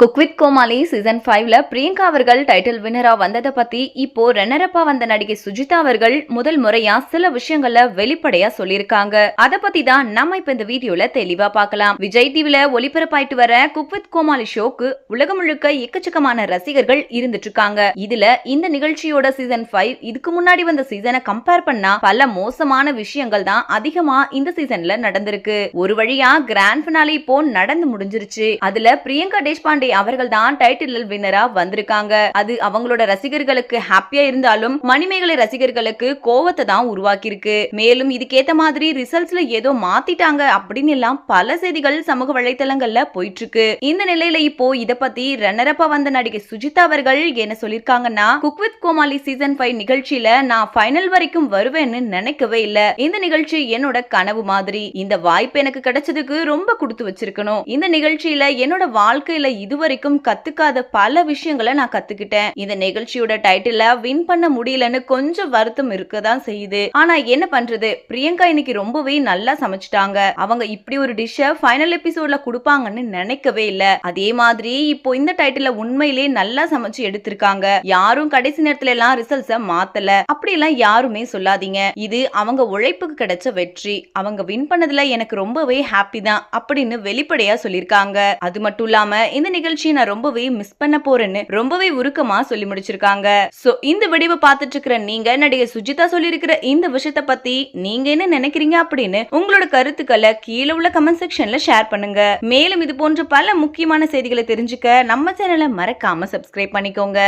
Cook with Comali season 5ல பிரியங்கா அவர்கள் title வின்னரா வந்ததை பத்தி இப்போ ரன்னரப்பா வந்த நடிகை சுஜிதா அவர்கள் முதல் முறையா சில விஷயங்கள வெளிப்படையா சொல்லிருக்காங்க. அத பத்தி தான் நம்ம இப்ப இந்த வீடியோல தெளிவா பார்க்கலாம். விஜய் டிவில ஒளிபரப்பாயிட்டு வர குக் வித் கோமாளி ஷோக்கு உலகம் முழுக்க எக்கச்சக்கமான ரசிகர்கள் இருந்துட்டு இருக்காங்க. இதுல இந்த நிகழ்ச்சியோட சீசன் 5 இதுக்கு முன்னாடி வந்த சீசனை கம்பேர் பண்ணா பல மோசமான விஷயங்கள் தான் அதிகமா இந்த சீசன்ல நடந்திருக்கு. ஒரு வழியா கிராண்ட் ஃபினாலே இப்போ நடந்து முடிஞ்சிருச்சு. அதுல பிரியங்கா தேஷ்பாண்டே அவர்கள் தான் டைட்டில் வின்னரா வந்திருக்காங்க. அது அவங்களோட ரசிகர்களுக்கு ஹாப்பியா இருந்தாலும் மணிமேகலை ரசிகர்களுக்கு கோவத்தை தான் உருவாக்கி இருக்கு. மேலும் இதுக்கேத்த மாதிரி ரிசல்ட்ஸ்ல ஏதோ மாத்திட்டாங்க அப்படின்னு எல்லாம் பல செய்திகள் சமூக வலைதளங்கள்ல போயிட்டு இருக்கு. இந்த நிலையில இப்போ இத பத்தி ரன்னரப்பா வந்த நடிகை சுஜிதா அவர்கள் என்ன சொல்லிருக்காங்கன்னா, குக் வித் கோமாளி சீசன் 5 நிகழ்ச்சியில நான் ஃபைனல் வரைக்கும் வருவேன்னு நினைக்கவே இல்ல. இந்த நிகழ்ச்சி என்னோட கனவு மாதிரி. இந்த வாய்ப்பு எனக்கு கிடைச்சதுக்கு ரொம்ப கொடுத்து வச்சிருக்கணும். இந்த நிகழ்ச்சியில என்னோட வாழ்க்கையில இதுவரைக்கும் கத்துக்காத பல விஷயங்களை நான் கத்துக்கிட்டேன். இந்த நிகழ்ச்சியோட டைட்டில வின் பண்ண முடியலன்னு கொஞ்சம் வருத்தம் இருக்கதான் செய்யுது. ஆனா என்ன பண்றது, பிரியங்கா இன்னைக்கு ரொம்பவே நல்லா சமைச்சிட்டாங்க. அவங்க இப்படி ஒரு டிஷ் ஃபைனல் எபிசோட்ல கொடுப்பாங்கன்னு நினைக்கவே இல்ல. அதே மாதிரி இப்போ இந்த டைட்டில உண்மையிலே நல்லா சமைச்சு எடுத்திருக்காங்க. யாரும் கடைசி நேரத்துல எல்லாம் ரிசல்ட்ஸ மாத்தல. அப்படி எல்லாம் யாருமே சொல்லாதீங்க. இது அவங்க உழைப்புக்கு கிடைச்ச வெற்றி. அவங்க வின் பண்ணதுல எனக்கு ரொம்பவே ஹாப்பி தான் அப்படின்னு வெளிப்படையா சொல்லிருக்காங்க. அது மட்டும் இல்லாம இந்த நிகழ்ச்சியை நான் ரொம்பவே மிஸ் பண்ண போறேன்னு ரொம்பவே உருக்கமா சொல்லி முடிச்சிருக்காங்க. சோ இந்த வீடியோவை பார்த்துட்டு இருக்கிற நீங்க நடிகை சுஜிதா சொல்லியிருக்கிற இந்த விஷயத்தை பத்தி நீங்க என்ன நினைக்கிறீங்க அப்படின்னு உங்களோட கருத்துக்களை கீழே உள்ள கமெண்ட் செக்ஷன்ல ஷேர் பண்ணுங்க. மேலும் இது போன்ற பல முக்கியமான செய்திகளை தெரிஞ்சுக்க நம்ம சேனலை மறக்காம சப்ஸ்கிரைப் பண்ணிக்கோங்க.